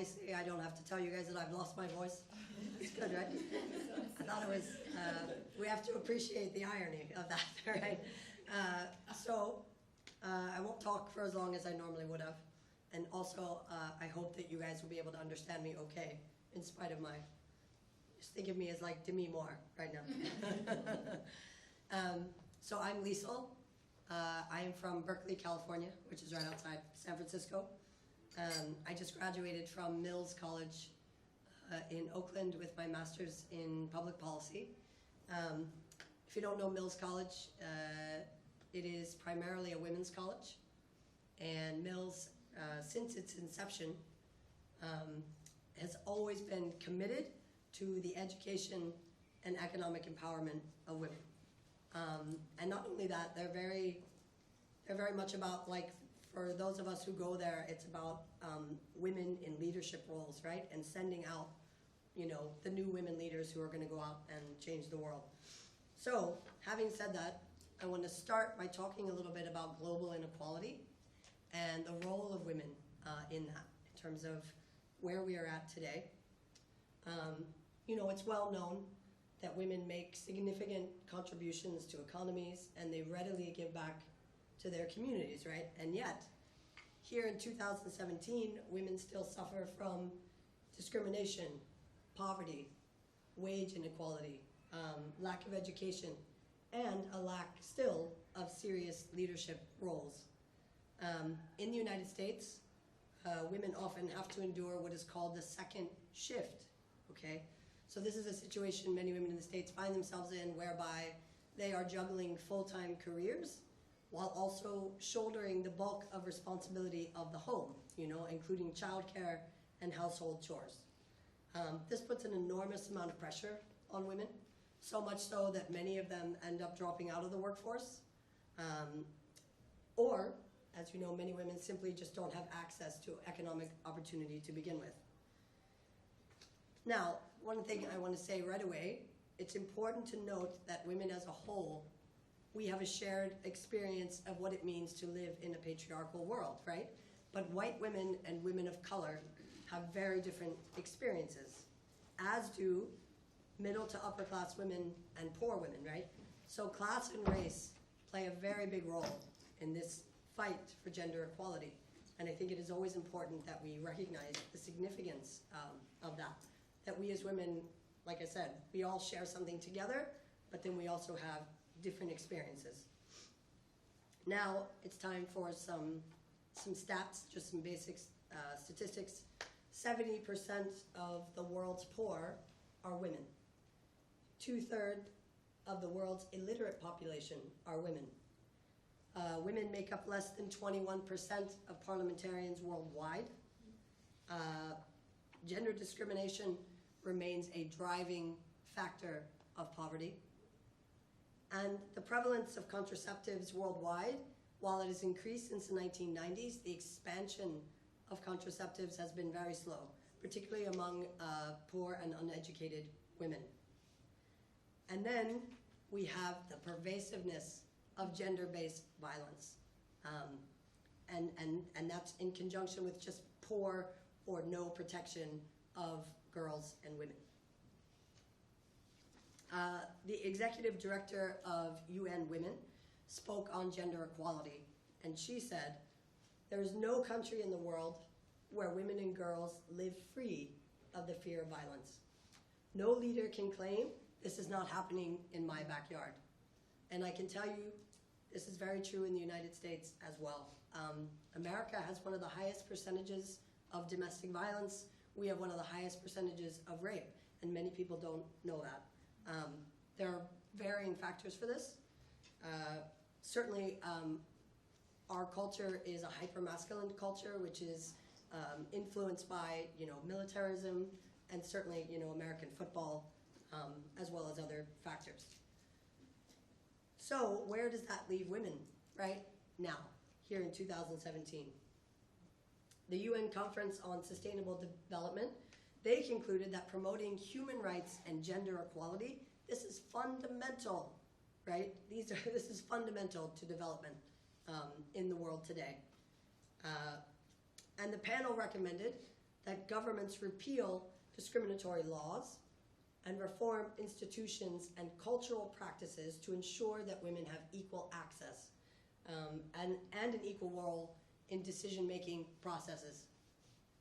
obviously I don't have to tell you guys that I've lost my voice. It's good, right? I thought it was, we have to appreciate the irony of that, right? I won't talk for as long as I normally would have. And also, I hope that you guys will be able to understand me okay, in spite of my, just think of me as like Demi Moore right now. So I'm Lisel. I am from Berkeley, California, which is right outside San Francisco. I just graduated from Mills College in Oakland with my master's in public policy. If you don't know Mills College, it is primarily a women's college. And Mills, since its inception, has always been committed to the education and economic empowerment of women. And not only that, they're very much about, like, for those of us who go there, it's about women in leadership roles, right? And sending out, you know, the new women leaders who are going to go out and change the world. So, having said that, I want to start by talking a little bit about global inequality and the role of women in that, in terms of where we are at today. You know, it's well known that women make significant contributions to economies and they readily give back to their communities, right? And yet, here in 2017, women still suffer from discrimination, poverty, wage inequality, lack of education, and a lack still of serious leadership roles. In the United States, women often have to endure what is called the second shift, okay? So this is a situation many women in the States find themselves in, whereby they are juggling full-time careers while also shouldering the bulk of responsibility of the home, you know, including childcare and household chores. This puts an enormous amount of pressure on women, so much so that many of them end up dropping out of the workforce. Or, as you know, many women simply just don't have access to economic opportunity to begin with. Now, one thing I want to say right away, it's important to note that women as a whole, we have a shared experience of what it means to live in a patriarchal world, right? But white women and women of color have very different experiences, as do middle to upper class women and poor women, right? So class and race play a very big role in this fight for gender equality. And I think it is always important that we recognize the significance of that we as women, like I said, we all share something together, but then we also have different experiences. Now it's time for some stats, just some basic statistics. 70% of the world's poor are women. 2/3 of the world's illiterate population are women. Women make up less than 21% of parliamentarians worldwide. Gender discrimination remains a driving factor of poverty. And the prevalence of contraceptives worldwide, while it has increased since the 1990s, the expansion of contraceptives has been very slow, particularly among poor and uneducated women. And then we have the pervasiveness of gender-based violence. And that's in conjunction with just poor or no protection of girls and women. The executive director of UN Women spoke on gender equality, and she said, "There is no country in the world where women and girls live free of the fear of violence. No leader can claim this is not happening in my backyard." And I can tell you, this is very true in the United States as well. America has one of the highest percentages of domestic violence. We have one of the highest percentages of rape, and many people don't know that. There are varying factors for this. Certainly, our culture is a hyper-masculine culture, which is influenced by, you know, militarism, and certainly, you know, American football, as well as other factors. So where does that leave women right now, here in 2017? The UN Conference on Sustainable Development, they concluded that promoting human rights and gender equality, this is fundamental, right? This is fundamental to development in the world today. And the panel recommended that governments repeal discriminatory laws and reform institutions and cultural practices to ensure that women have equal access and an equal role in decision-making processes.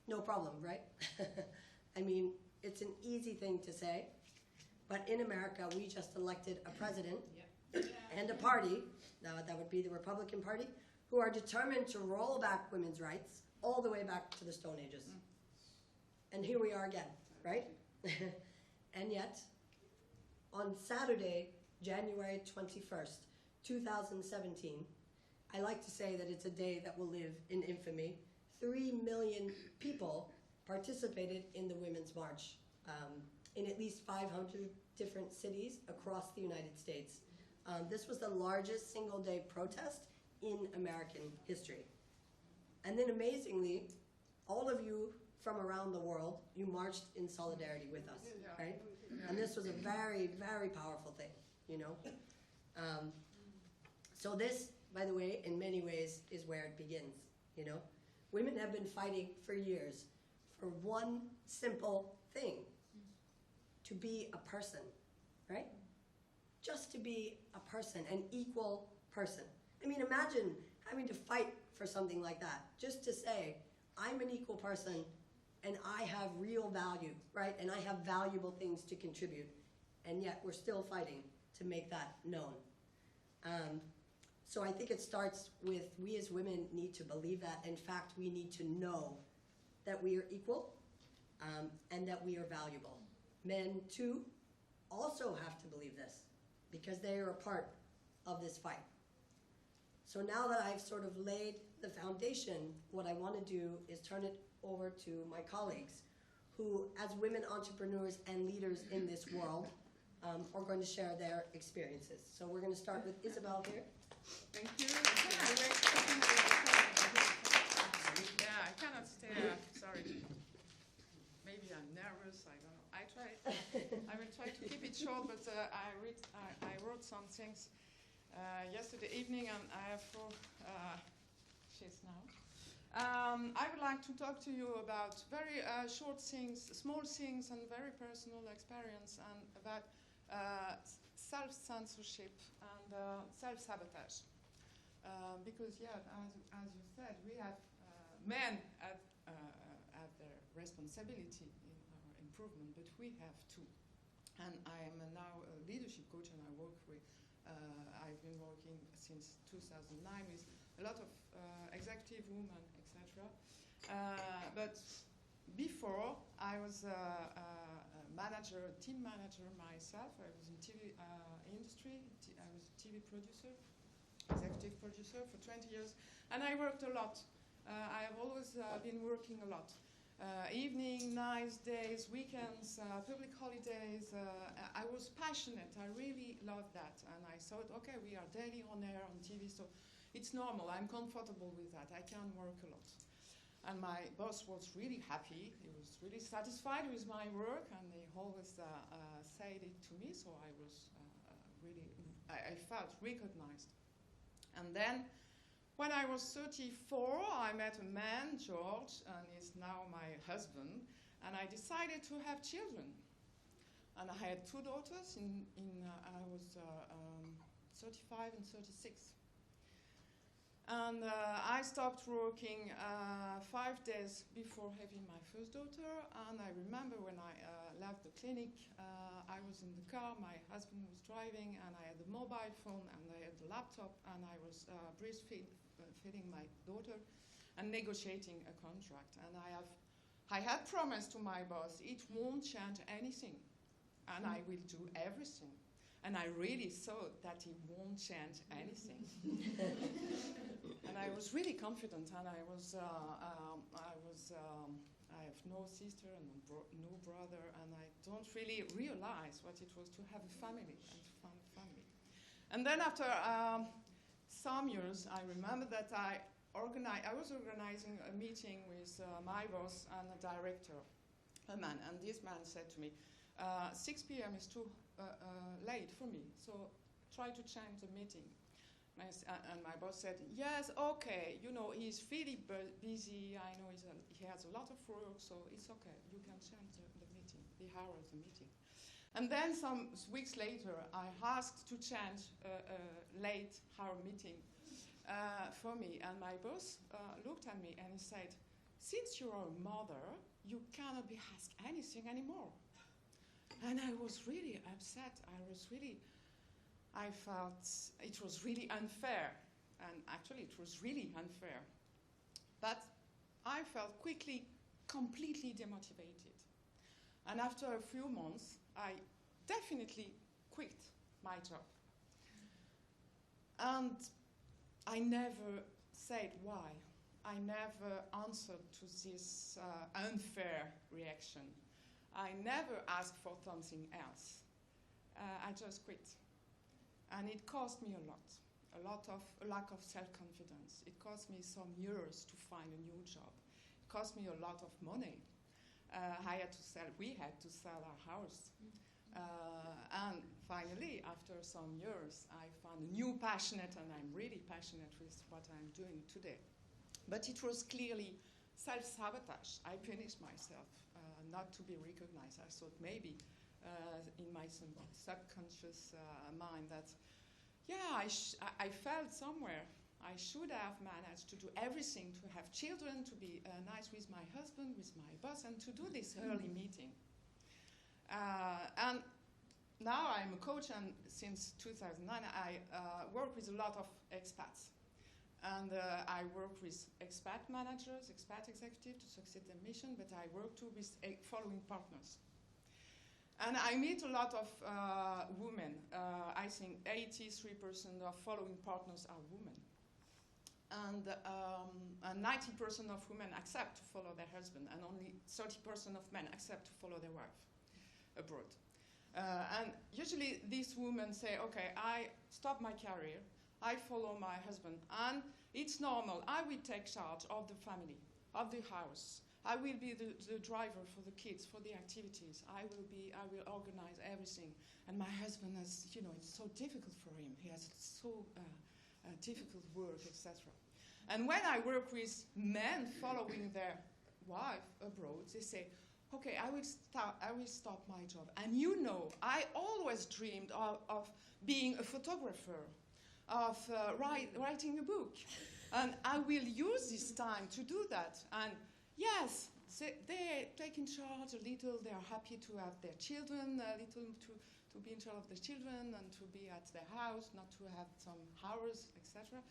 No problem, right? I mean, it's an easy thing to say, but in America, we just elected a president and a party, that would be the Republican Party, who are determined to roll back women's rights all the way back to the Stone Ages. And here we are again, right? And yet, on Saturday, January 21st, 2017, I like to say that it's a day that will live in infamy. 3 million people participated in the Women's March in at least 500 different cities across the United States. This was the largest single-day protest in American history. And then amazingly, all of you from around the world, you marched in solidarity with us, right? And this was a very, very powerful thing, you know? So this, by the way, in many ways, is where it begins, you know? Women have been fighting for years for one simple thing, to be a person, right? Just to be a person, an equal person. I mean, imagine having to fight for something like that, just to say, I'm an equal person and I have real value, right? And I have valuable things to contribute. And yet we're still fighting to make that known. So I think it starts with we as women need to believe that. In fact, we need to know that we are equal and that we are valuable. Men, too, also have to believe this because they are a part of this fight. So now that I've sort of laid the foundation, what I want to do is turn it over to my colleagues who, as women entrepreneurs and leaders in this world, are going to share their experiences. So we're going to start with Isabelle here. Thank you. Yeah, I cannot stay up. Sorry. Maybe I'm nervous. I don't know. I will try to keep it short, but I wrote some things yesterday evening, and I have four sheets now. I would like to talk to you about very short things, small things, and very personal experience, and about self-censorship and self-sabotage. Because, yeah, as you said, we have men have their responsibility in our improvement, but we have too. And I am now a leadership coach, and I work with, I've been working since 2009 with a lot of executive women, etc. But before, I was a manager, a team manager myself. I was in TV industry. I was a TV producer, executive producer for 20 years, and I worked a lot. I have always been working a lot. Evening, nights, days, weekends, public holidays. I was passionate. I really loved that. And I thought, okay, we are daily on air on TV, so it's normal. I'm comfortable with that. I can work a lot. And my boss was really happy. He was really satisfied with my work, and he always said it to me, so I was I felt recognized. And then, when I was 34, I met a man, George, and he's now my husband, and I decided to have children. And I had two daughters, I was 35 and 36. And I stopped working 5 days before having my first daughter, and I remember when I left the clinic, I was in the car, my husband was driving, and I had the mobile phone, and I had the laptop, and I was breastfeeding my daughter and negotiating a contract. And I had promised to my boss, it won't change anything, and I will do everything. And I really thought that it won't change anything. And I was really confident, and I have no sister and no brother, and I don't really realize what it was to have a family and to find a family. And then after some years, I remember that I was organizing a meeting with my boss and a director, a man, and this man said to me, 6 p.m. is too late for me, so try to change the meeting. And my boss said, yes, okay, you know, he's really busy. I know he has a lot of work, so it's okay. You can change the meeting, the hour of the meeting. And then some weeks later, I asked to change a late hour meeting for me. And my boss looked at me and he said, since you're a mother, you cannot be asked anything anymore. And I was really upset. I felt it was really unfair. And actually, it was really unfair. But I felt quickly completely demotivated. And after a few months, I definitely quit my job. And I never said why. I never answered to this unfair reaction. I never asked for something else. I just quit. And it cost me a lack of self-confidence. It cost me some years to find a new job. It cost me a lot of money. We had to sell our house. And finally, after some years, I found a new passionate, and I'm really passionate with what I'm doing today. But it was clearly self-sabotage. I punished myself not to be recognized. I thought maybe in my subconscious mind that, yeah, I felt somewhere I should have managed to do everything, to have children, to be nice with my husband, with my boss, and to do this early meeting. And now I'm a coach, and since 2009 I work with a lot of expats. And I work with expat managers, expat executives to succeed their mission, but I work too with following partners. And I meet a lot of women. I think 83% of following partners are women. And 90% of women accept to follow their husband, and only 30% of men accept to follow their wife abroad. And usually these women say, okay, I stop my career, I follow my husband, and it's normal. I will take charge of the family, of the house. I will be the driver for the kids, for the activities. I will organize everything. And my husband has, you know, it's so difficult for him. He has so difficult work, etc. And when I work with men following their wife abroad, they say, okay, I will stop my job. And you know, I always dreamed of being a photographer, of writing a book. And I will use this time to do that. And yes, they take in charge a little. They are happy to have their children, a little to be in charge of the children and to be at their house, not to have some hours, etc.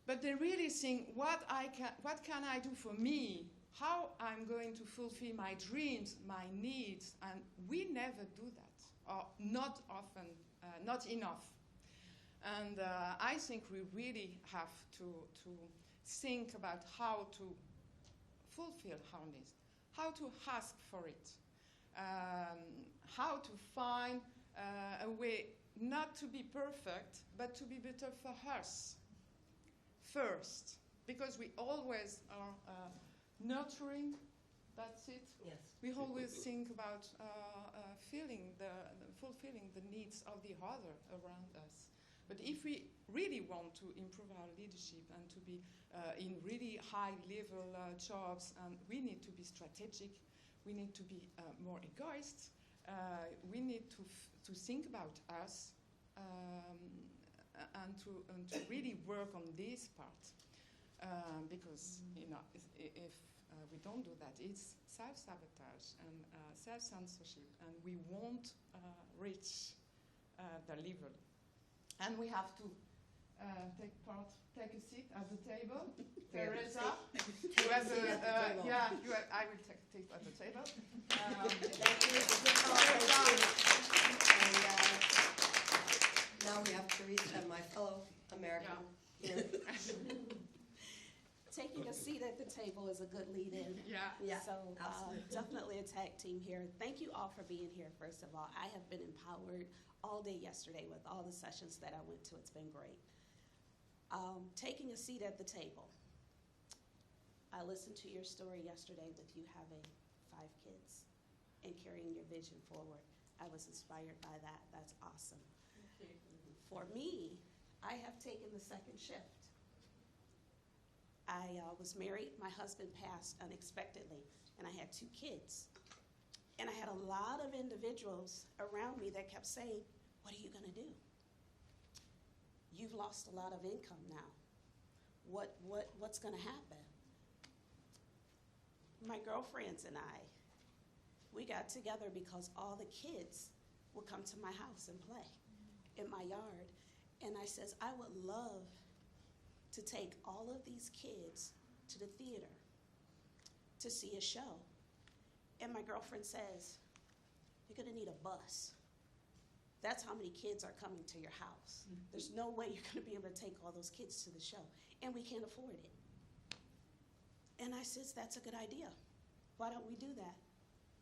But they really think, what can I do for me? How I'm going to fulfill my dreams, my needs? And we never do that, or not often, not enough. And I think we really have to think about how to fulfill our needs, how to ask for it, how to find a way not to be perfect, but to be better for us first, because we always are nurturing. That's it. Yes. We always think about fulfilling the needs of the other around us. But if we really want to improve our leadership and to be in really high-level jobs, we need to be strategic. We need to be more egoist. We need to think about us and to really work on this part. Because you know, if we don't do that, it's self-sabotage and self-censorship, and we won't reach the level. And we have to take a seat at the table. Theresa, you have I will take a seat at the table. Now we have Theresa, my fellow American. Yeah. Taking a seat at the table is a good lead-in. Yeah, So absolutely. definitely a tag team here. Thank you all for being here, first of all. I have been empowered all day yesterday with all the sessions that I went to. It's been great. Taking a seat at the table. I listened to your story yesterday with you having 5 kids and carrying your vision forward. I was inspired by that. That's awesome. For me, I have taken the second shift. I was married, my husband passed unexpectedly, and I had 2 kids. And I had a lot of individuals around me that kept saying, what are you gonna do? You've lost a lot of income now. What's gonna happen? My girlfriends and I, we got together because all the kids would come to my house and play in my yard. And I says, I would love to take all of these kids to the theater to see a show. And my girlfriend says, you're gonna need a bus. That's how many kids are coming to your house. There's no way you're gonna be able to take all those kids to the show, and we can't afford it. And I says, that's a good idea. Why don't we do that?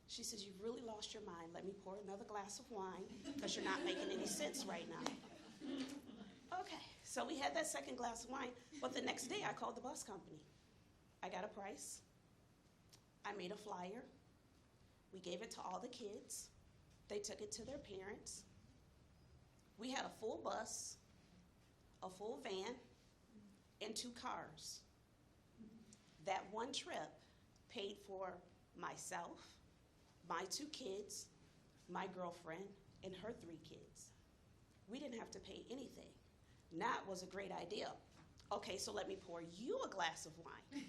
She says, you've really lost your mind. Let me pour another glass of wine, because you're not making any sense right now. Okay, so we had that second glass of wine, but the next day I called the bus company. I got a price. I made a flyer. We gave it to all the kids. They took it to their parents. We had a full bus, a full van, and 2 cars. That one trip paid for myself, my 2 kids, my girlfriend, and her 3 kids. We didn't have to pay anything. That was a great idea. Okay, so let me pour you a glass of wine.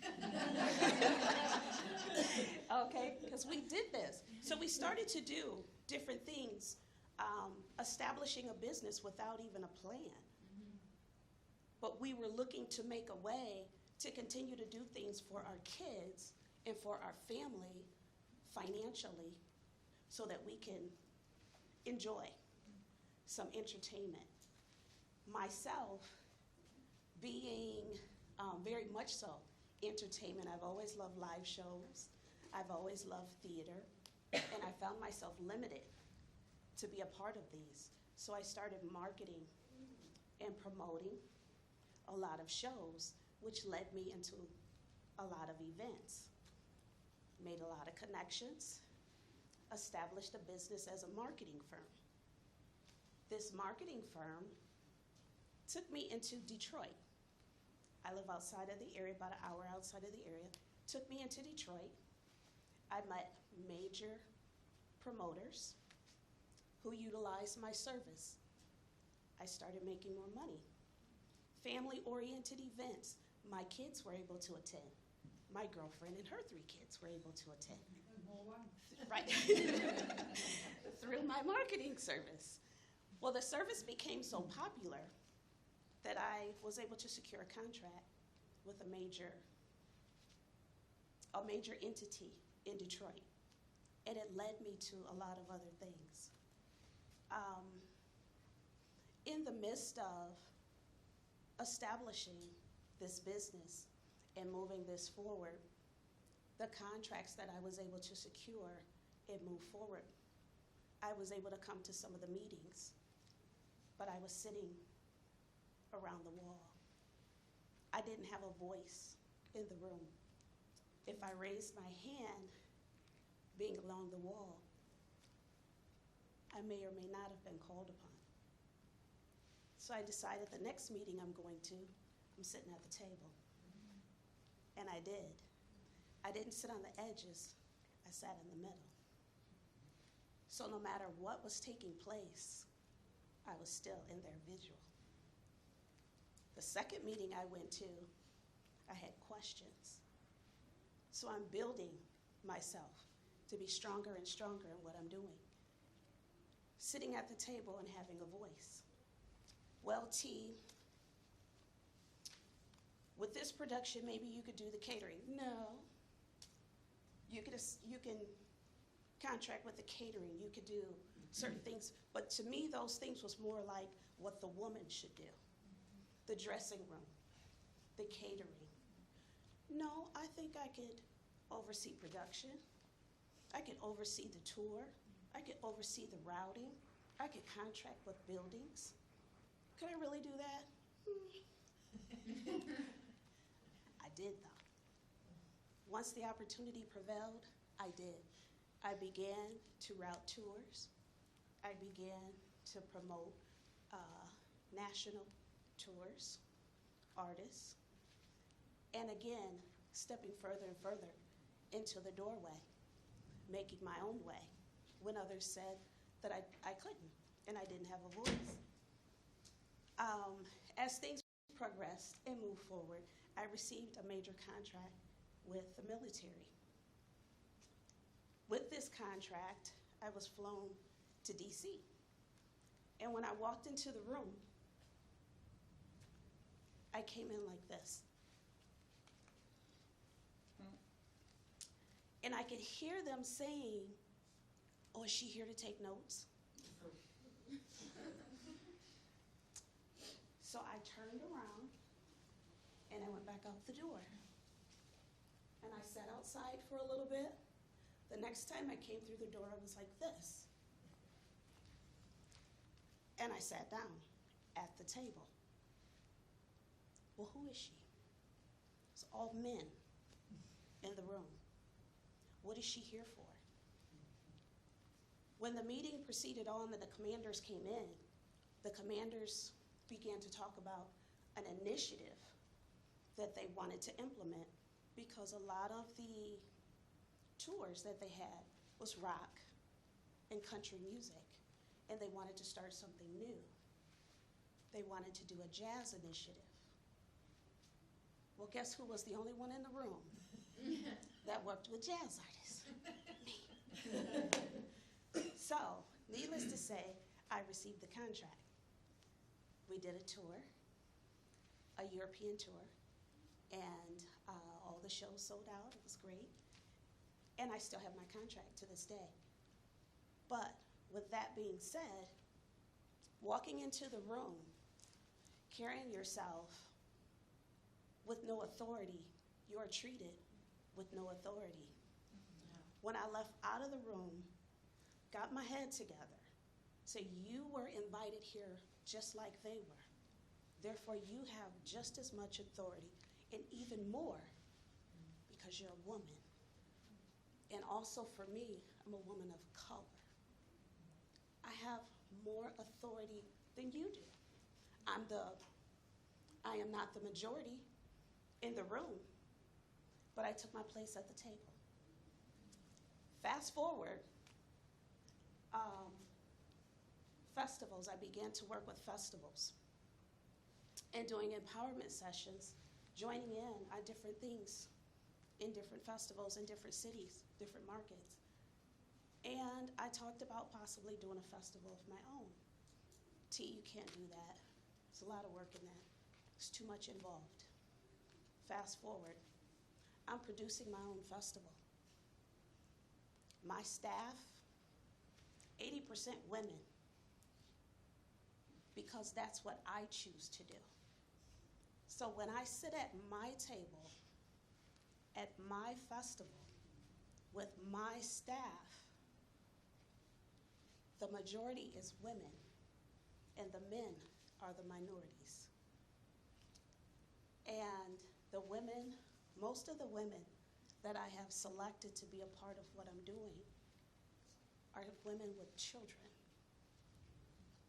Okay, because we did this. So we started to do different things, establishing a business without even a plan. But we were looking to make a way to continue to do things for our kids and for our family financially so that we can enjoy some entertainment. Myself, being very much so entertainment, I've always loved live shows, I've always loved theater, and I found myself limited to be a part of these. So I started marketing and promoting a lot of shows, which led me into a lot of events. Made a lot of connections, established a business as a marketing firm. This marketing firm took me into Detroit. I live outside of the area, about an hour outside of the area. Took me into Detroit. I met major promoters who utilized my service. I started making more money. Family-oriented events, my kids were able to attend. My girlfriend and her 3 kids were able to attend. Right. Through my marketing service. Well, the service became so popular that I was able to secure a contract with a major entity in Detroit. And it led me to a lot of other things. In the midst of establishing this business and moving this forward, the contracts that I was able to secure and move forward, I was able to come to some of the meetings, but I was sitting around the wall. I didn't have a voice in the room. If I raised my hand, being along the wall, I may or may not have been called upon. So I decided the next meeting I'm going to, I'm sitting at the table. And I did. I didn't sit on the edges, I sat in the middle. So no matter what was taking place, I was still in their visual. The second meeting I went to, I had questions. So I'm building myself to be stronger and stronger in what I'm doing. Sitting at the table and having a voice. Well, T, with this production, maybe you could do the catering. No. You can contract with the catering. You could do certain things. But to me, those things was more like what the woman should do. The dressing room, the catering. No, I think I could oversee production. I could oversee the tour. I could oversee the routing. I could contract with buildings. Could I really do that? I did, though. Once the opportunity prevailed, I did. I began to route tours. I began to promote national tours, artists, and again, stepping further and further into the doorway, making my own way when others said that I couldn't and I didn't have a voice. As things progressed and moved forward, I received a major contract with the military. With this contract, I was flown to DC. And when I walked into the room, I came in like this. And I could hear them saying, "Oh, is she here to take notes?" So I turned around and I went back out the door. And I sat outside for a little bit. The next time I came through the door, I was like this. And I sat down at the table. Well, who is she? It's all men in the room. What is she here for? When the meeting proceeded on and the commanders came in, the commanders began to talk about an initiative that they wanted to implement because a lot of the tours that they had was rock and country music, and they wanted to start something new. They wanted to do a jazz initiative. Well, guess who was the only one in the room that worked with jazz artists? Me. So, needless to say, I received the contract. We did a tour, a European tour, and all the shows sold out. It was great. And I still have my contract to this day. But with that being said, walking into the room, carrying yourself with no authority, you are treated with no authority. When I left out of the room, got my head together, said you were invited here just like they were. Therefore, you have just as much authority and even more because you're a woman. And also for me, I'm a woman of color. I have more authority than you do. I am not the majority in the room, but I took my place at the table. Fast forward, festivals, I began to work with festivals and doing empowerment sessions, joining in on different things in different festivals in different cities, different markets. And I talked about possibly doing a festival of my own. You can't do that. There's a lot of work in that. There's too much involved. Fast forward, I'm producing my own festival. My staff, 80% women, because that's what I choose to do. So when I sit at my table, at my festival, with my staff, the majority is women, and the men are the minorities. And the women, most of the women that I have selected to be a part of what I'm doing are women with children.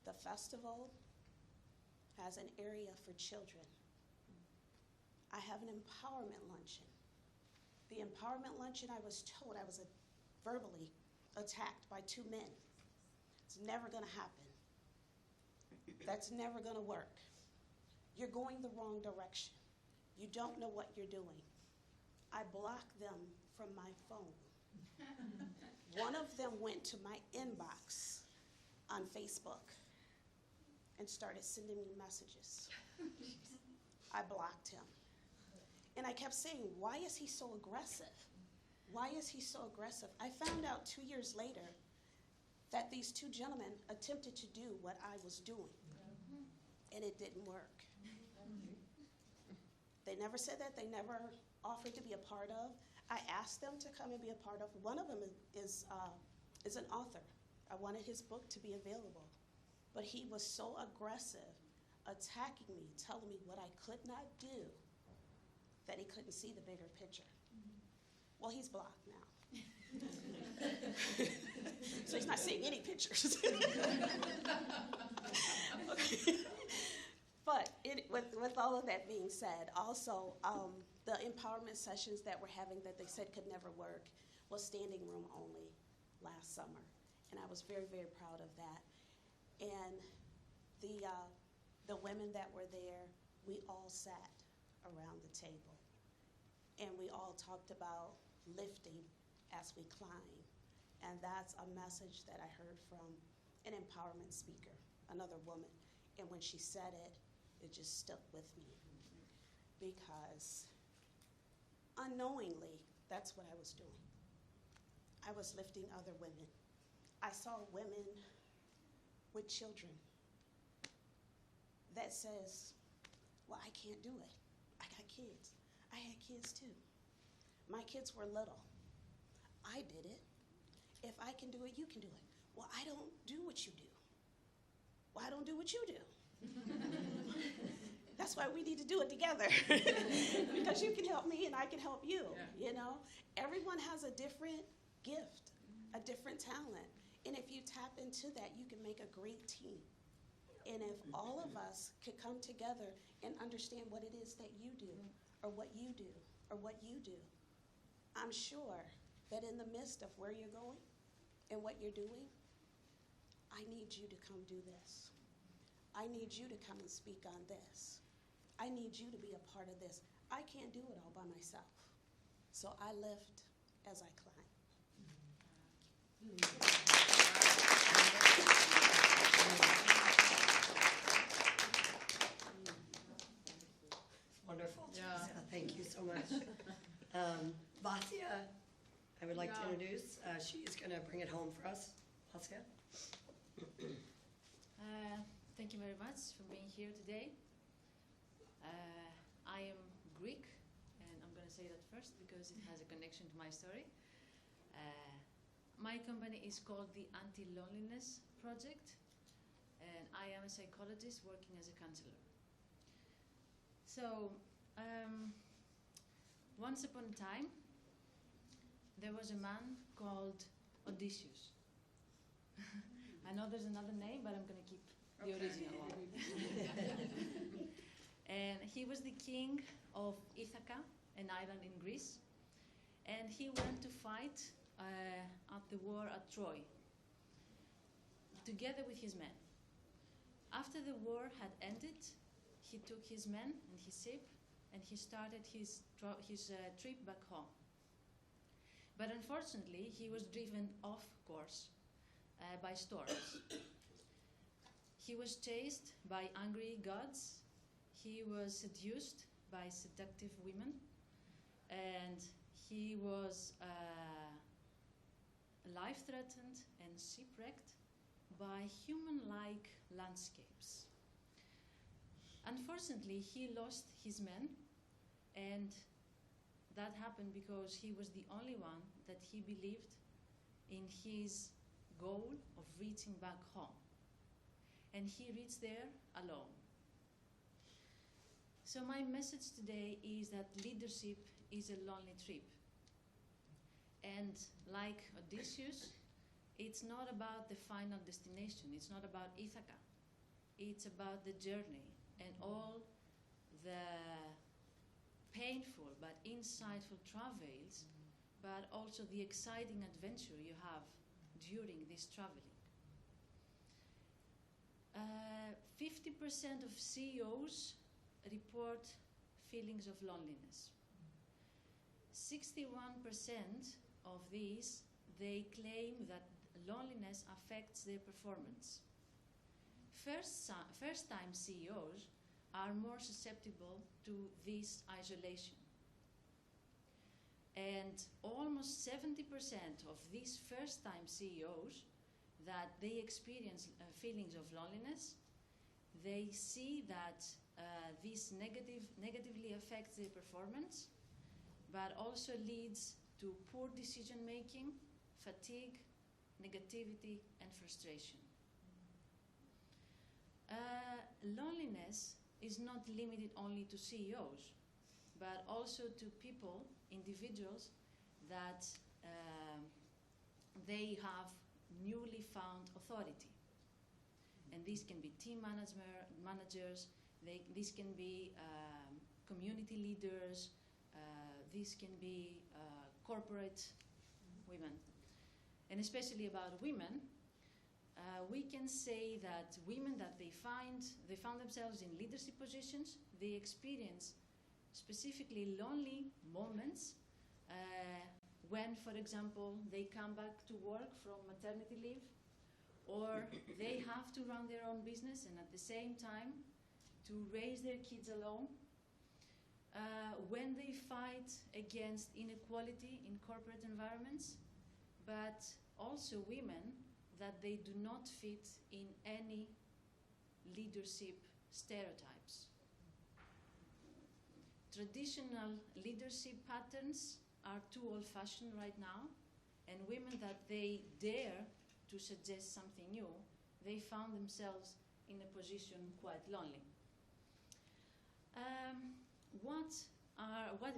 The festival has an area for children. I have an empowerment luncheon. The empowerment luncheon, I was told I was verbally attacked by 2 men. It's never gonna happen. That's never gonna work. You're going the wrong direction. You don't know what you're doing. I blocked them from my phone. One of them went to my inbox on Facebook and started sending me messages. I blocked him. And I kept saying, why is he so aggressive? Why is he so aggressive? I found out 2 years later that these 2 gentlemen attempted to do what I was doing, and it didn't work. They never said that. They never offered to be a part of. I asked them to come and be a part of. One of them is an author. I wanted his book to be available. But he was so aggressive, attacking me, telling me what I could not do, that he couldn't see the bigger picture. Well, he's blocked now. So he's not seeing any pictures. Okay. But with all of that being said, also the empowerment sessions that we're having that they said could never work was standing room only last summer, and I was very, very proud of that. And the women that were there, we all sat around the table, and we all talked about lifting as we climb, and that's a message that I heard from an empowerment speaker, another woman, and when she said it, it just stuck with me, because unknowingly, that's what I was doing. I was lifting other women. I saw women with children that says, well, I can't do it. I got kids. I had kids too. My kids were little. I did it. If I can do it, you can do it. Well, I don't do what you do. Well, I don't do what you do. That's why we need to do it together. Because you can help me and I can help you, you know? Everyone has a different gift, a different talent. And if you tap into that, you can make a great team. And if all of us could come together and understand what it is that you do, or what you do, or what you do, I'm sure that in the midst of where you're going and what you're doing, I need you to come do this. I need you to come and speak on this. I need you to be a part of this. I can't do it all by myself. So I lift as I climb. Wonderful. Yeah. Theresa, thank you so much. Vassia, I would like to introduce. She's going to bring it home for us. Vassia. Thank you very much for being here today. I am Greek, and I'm going to say that first because it has a connection to my story. My company is called the Anti-Loneliness Project, and I am a psychologist working as a counselor. So, once upon a time, there was a man called Odysseus. I know there's another name, but I'm going to keep the original one. And he was the king of Ithaca, an island in Greece, and he went to fight at the war at Troy, together with his men. After the war had ended, he took his men and his ship, and he started his trip back home. But unfortunately, he was driven off course by storms. He was chased by angry gods. He was seduced by seductive women, and he was life-threatened and shipwrecked by human-like landscapes. Unfortunately, he lost his men, and that happened because he was the only one that he believed in his goal of reaching back home. And he reached there alone. So my message today is that leadership is a lonely trip. And like Odysseus, it's not about the final destination. It's not about Ithaca. It's about the journey and all the painful but insightful travails, but also the exciting adventure you have during this traveling. 50% of CEOs report feelings of loneliness. 61% of these, they claim that loneliness affects their performance. First-time CEOs are more susceptible to this isolation. And almost 70% of these first-time CEOs that they experience feelings of loneliness, they see that this negatively affects their performance, but also leads to poor decision-making, fatigue, negativity, and frustration. Loneliness is not limited only to CEOs, but also to people, individuals, that they have newly found authority. And these can be team managers, This can be community leaders, this can be corporate women. And especially about women, we can say that women that they found themselves in leadership positions, they experience specifically lonely moments when, for example, they come back to work from maternity leave, or they have to run their own business and at the same time to raise their kids alone, when they fight against inequality in corporate environments, but also women that they do not fit in any leadership stereotypes. Traditional leadership patterns are too old-fashioned right now, and women that they dare to suggest something new, they found themselves in a position quite lonely.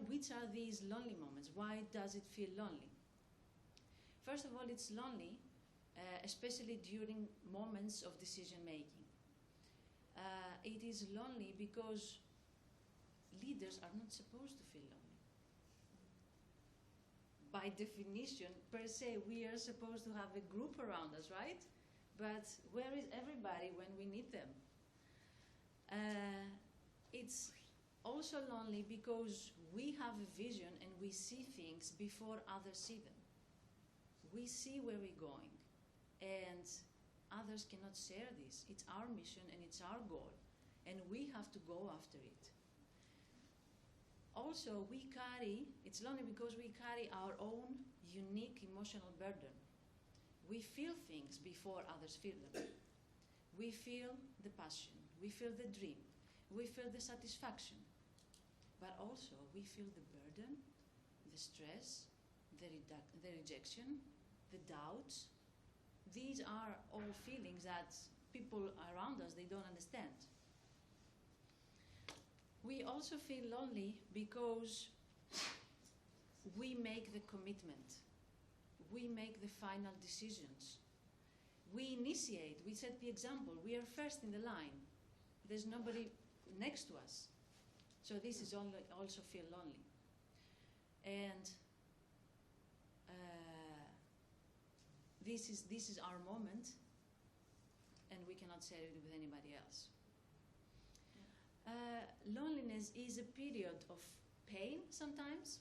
Which are these lonely moments? Why does it feel lonely? First of all, it's lonely, especially during moments of decision making. It is lonely because leaders are not supposed to feel lonely. By definition, per se, we are supposed to have a group around us, right? But where is everybody when we need them? It's also lonely because we have a vision and we see things before others see them. We see where we're going, and others cannot share this. It's our mission and it's our goal, and we have to go after it. Also, it's lonely because we carry our own unique emotional burden. We feel things before others feel them. We feel the passion, we feel the dream, we feel the satisfaction, but also we feel the burden, the stress, the rejection, the doubts. These are all feelings that people around us, they don't understand. We also feel lonely because we make the commitment. We make the final decisions. We initiate, we set the example. We are first in the line. There's nobody next to us. So this is also feel lonely. And this is our moment, and we cannot share it with anybody else. Loneliness is a period of pain sometimes,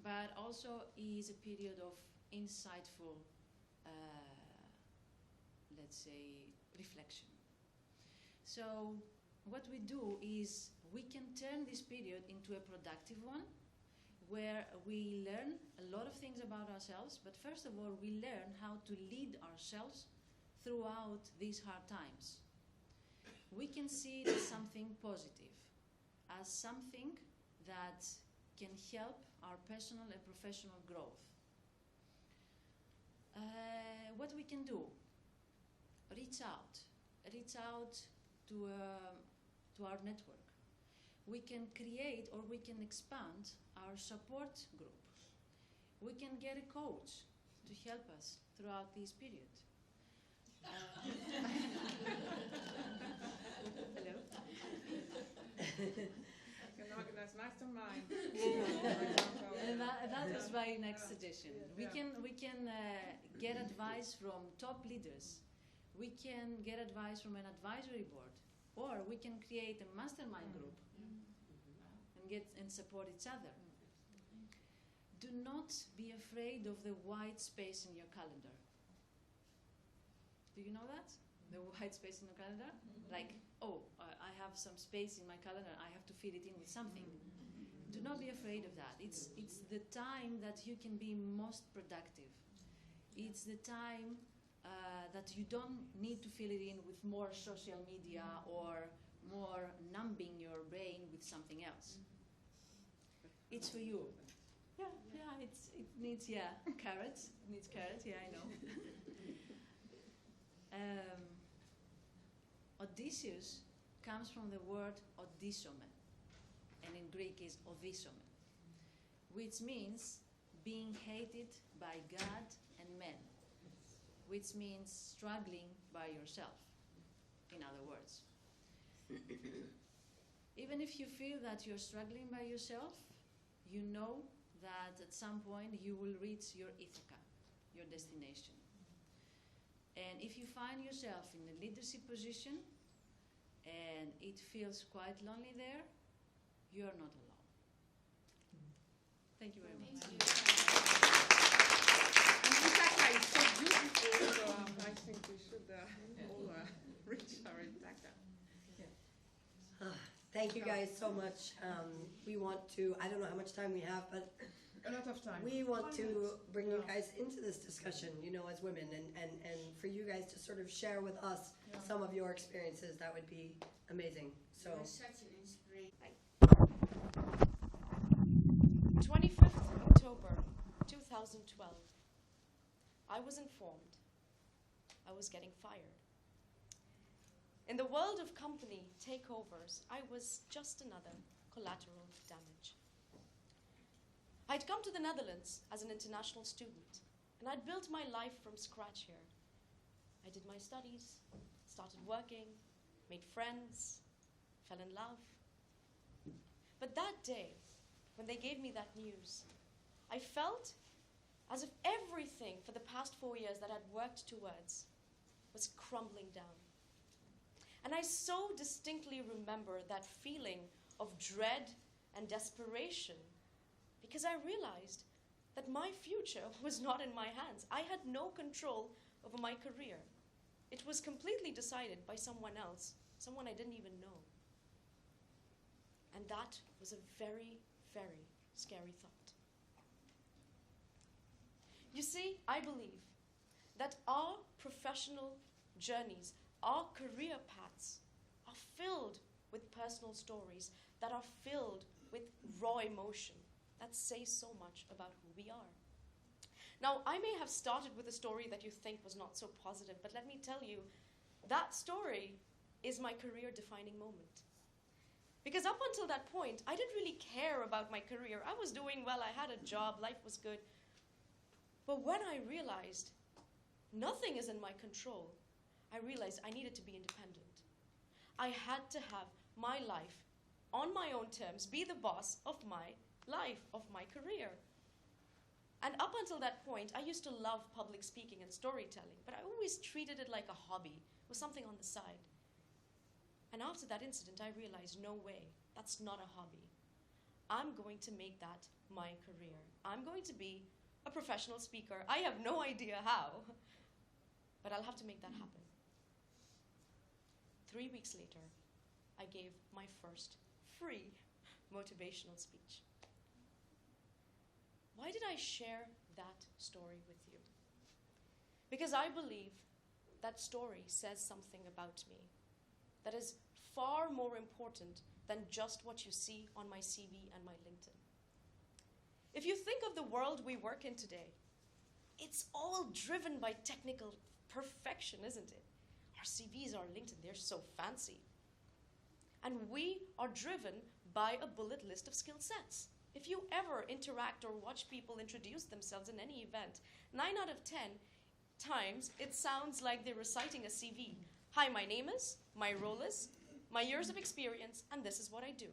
but also is a period of insightful, let's say, reflection. So what we do is we can turn this period into a productive one, where we learn a lot of things about ourselves, but first of all, we learn how to lead ourselves throughout these hard times. We can see it as something positive, as something that can help our personal and professional growth. What we can do? Reach out to our network. We can create or we can expand our support group. We can get a coach to help us throughout this period. Hello? You can organize mastermind. That was my next suggestion. We can get advice from top leaders. We can get advice from an advisory board, or we can create a mastermind group and support each other. Do not be afraid of the white space in your calendar. Do you know that? The white space in the calendar? Like, I have some space in my calendar, I have to fill it in with something. Do not be afraid of that. It's the time that you can be most productive. It's the time that you don't need to fill it in with more social media or more numbing your brain with something else. It's for you. Yeah, it needs carrots. It needs carrots, I know. Odysseus comes from the word odysome, and in Greek is odysome, which means being hated by God and men, which means struggling by yourself, in other words. Even if you feel that you're struggling by yourself, you know that at some point you will reach your Ithaca, your destination. And if you find yourself in a leadership position and it feels quite lonely there, you're not alone. Thank you very much. And Ithaca is so beautiful, so I think we should all reach our Ithaca. Thank you guys so much. We want to, I don't know how much time we have, but A lot of time. we want to bring you guys into this discussion, you know, as women, and for you guys to sort of share with us some of your experiences. That would be amazing. So, You're such an inspiration. 25th October 2012. I was informed I was getting fired. In the world of company takeovers, I was just another collateral damage. I'd come to the Netherlands as an international student, and I'd built my life from scratch here. I did my studies, started working, made friends, fell in love. But that day, when they gave me that news, I felt as if everything for the past 4 years that I'd worked towards was crumbling down. And I so distinctly remember that feeling of dread and desperation because I realized that my future was not in my hands. I had no control over my career. It was completely decided by someone else, someone I didn't even know. And that was a very, very scary thought. You see, I believe that our professional journeys, our career paths are filled with personal stories that are filled with raw emotion that say so much about who we are. Now, I may have started with a story that you think was not so positive, but let me tell you, that story is my career-defining moment. Because up until that point, I didn't really care about my career. I was doing well, I had a job, life was good. But when I realized nothing is in my control, I realized I needed to be independent. I had to have my life on my own terms, be the boss of my life, of my career. And up until that point, I used to love public speaking and storytelling, but I always treated it like a hobby, with something on the side. And after that incident, I realized, no way, that's not a hobby. I'm going to make that my career. I'm going to be a professional speaker. I have no idea how, but I'll have to make that happen. 3 weeks later, I gave my first free motivational speech. Why did I share that story with you? Because I believe that story says something about me that is far more important than just what you see on my CV and my LinkedIn. If you think of the world we work in today, it's all driven by technical perfection, isn't it? Our CVs, our LinkedIn, they're so fancy. And we are driven by a bullet list of skill sets. If you ever interact or watch people introduce themselves in any event, 9 out of 10 times it sounds like they're reciting a CV. Hi, my name is, my role is, my years of experience, and this is what I do.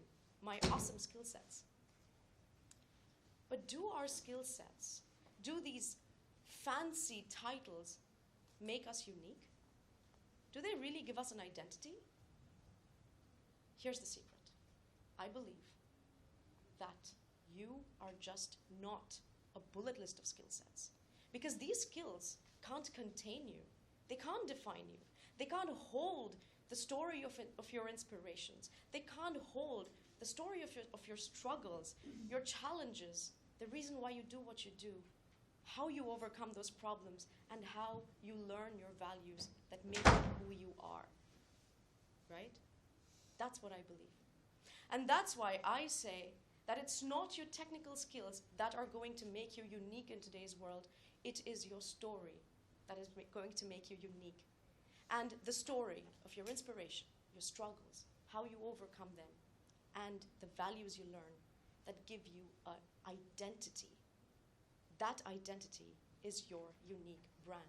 My awesome skill sets. But do our skill sets, do these fancy titles make us unique? Do they really give us an identity? Here's the secret. I believe that you are just not a bullet list of skill sets. Because these skills can't contain you. They can't define you. They can't hold the story of your inspirations. They can't hold the story of your struggles, your challenges, the reason why you do what you do, how you overcome those problems, and how you learn your values that make you who you are. Right? That's what I believe. And that's why I say that it's not your technical skills that are going to make you unique in today's world. It is your story that is going to make you unique. And the story of your inspiration, your struggles, how you overcome them, and the values you learn that give you an identity. That identity is your unique brand.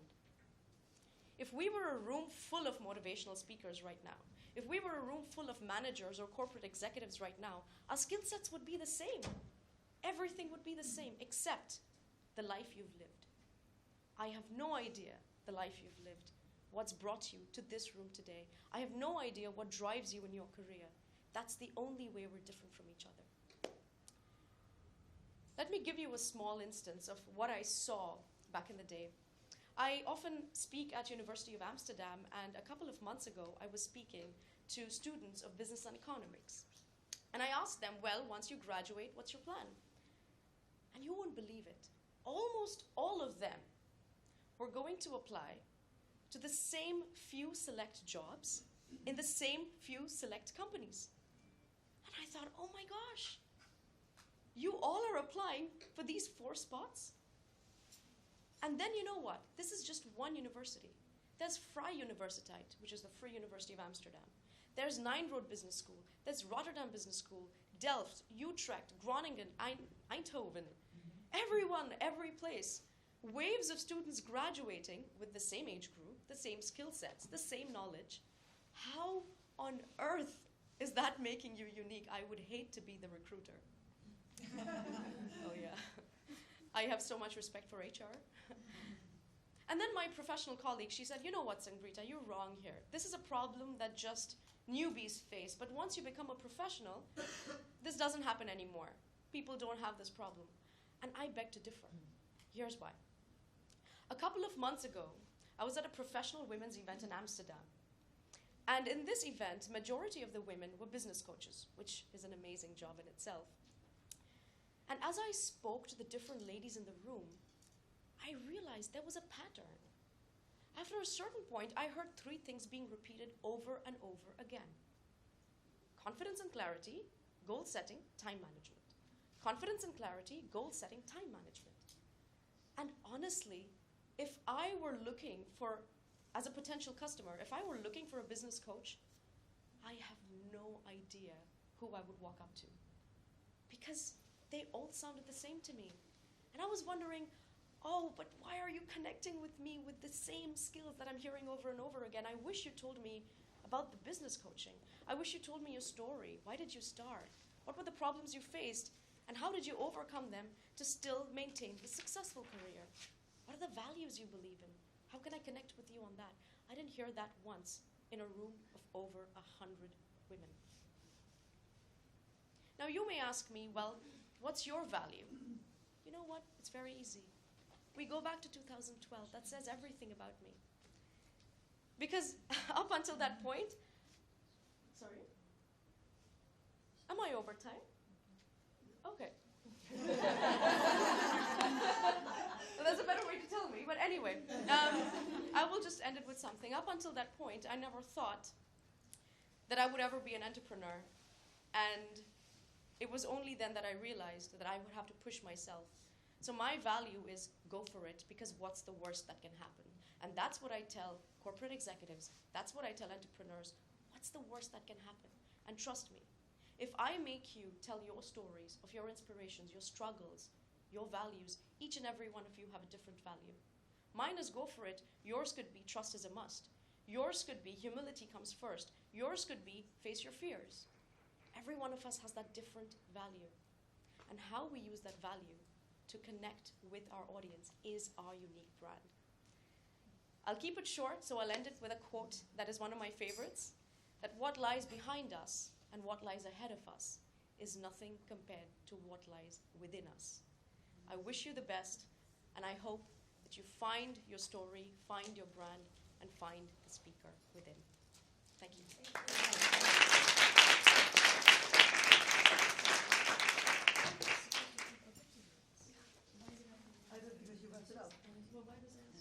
If we were a room full of motivational speakers right now, If we were a room full of managers or corporate executives right now, our skill sets would be the same. Everything would be the same, except the life you've lived. I have no idea the life you've lived, what's brought you to this room today. I have no idea what drives you in your career. That's the only way we're different from each other. Let me give you a small instance of what I saw back in the day. I often speak at University of Amsterdam, and a couple of months ago, I was speaking to students of business and economics. And I asked them, well, once you graduate, what's your plan? And you won't believe it. Almost all of them were going to apply to the same few select jobs in the same few select companies. And I thought, oh my gosh, you all are applying for these 4 spots? And then you know what? This is just one university. There's Vrije Universiteit, which is the Free University of Amsterdam. There's Nijrode Business School. There's Rotterdam Business School, Delft, Utrecht, Groningen, Eindhoven. Everyone, every place. Waves of students graduating with the same age group, the same skill sets, the same knowledge. How on earth is that making you unique? I would hate to be the recruiter. Oh yeah. I have so much respect for HR. And then my professional colleague, she said, you know what, Sangrita, you're wrong here. This is a problem that just newbies face, but once you become a professional, this doesn't happen anymore. People don't have this problem. And I beg to differ. Here's why. A couple of months ago, I was at a professional women's event in Amsterdam. And in this event, majority of the women were business coaches, which is an amazing job in itself. And as I spoke to the different ladies in the room, I realized there was a pattern. After a certain point, I heard 3 things being repeated over and over again. Confidence and clarity, goal setting, time management. Confidence and clarity, goal setting, time management. And honestly, if I were looking for, as a potential customer, if I were looking for a business coach, I have no idea who I would walk up to. Because they all sounded the same to me. And I was wondering, oh, but why are you connecting with me with the same skills that I'm hearing over and over again? I wish you told me about the business coaching. I wish you told me your story. Why did you start? What were the problems you faced? And how did you overcome them to still maintain a successful career? What are the values you believe in? How can I connect with you on that? I didn't hear that once in a room of over 100 women. Now you may ask me, well, what's your value? You know what? It's very easy. We go back to 2012. That says everything about me. Because up until that point, sorry? Am I over time? Okay. Well, that's a better way to tell me. But anyway, I will just end it with something. Up until that point, I never thought that I would ever be an entrepreneur. And it was only then that I realized that I would have to push myself. So my value is go for it, because what's the worst that can happen? And that's what I tell corporate executives. That's what I tell entrepreneurs. What's the worst that can happen? And trust me, if I make you tell your stories of your inspirations, your struggles, your values, each and every one of you have a different value. Mine is go for it. Yours could be trust is a must. Yours could be humility comes first. Yours could be face your fears. Every one of us has that different value. And how we use that value to connect with our audience is our unique brand. I'll keep it short, so I'll end it with a quote that is one of my favorites, that what lies behind us and what lies ahead of us is nothing compared to what lies within us. I wish you the best, and I hope that you find your story, find your brand, and find the speaker within. Thank you. I did because you brought it up. Well, why does it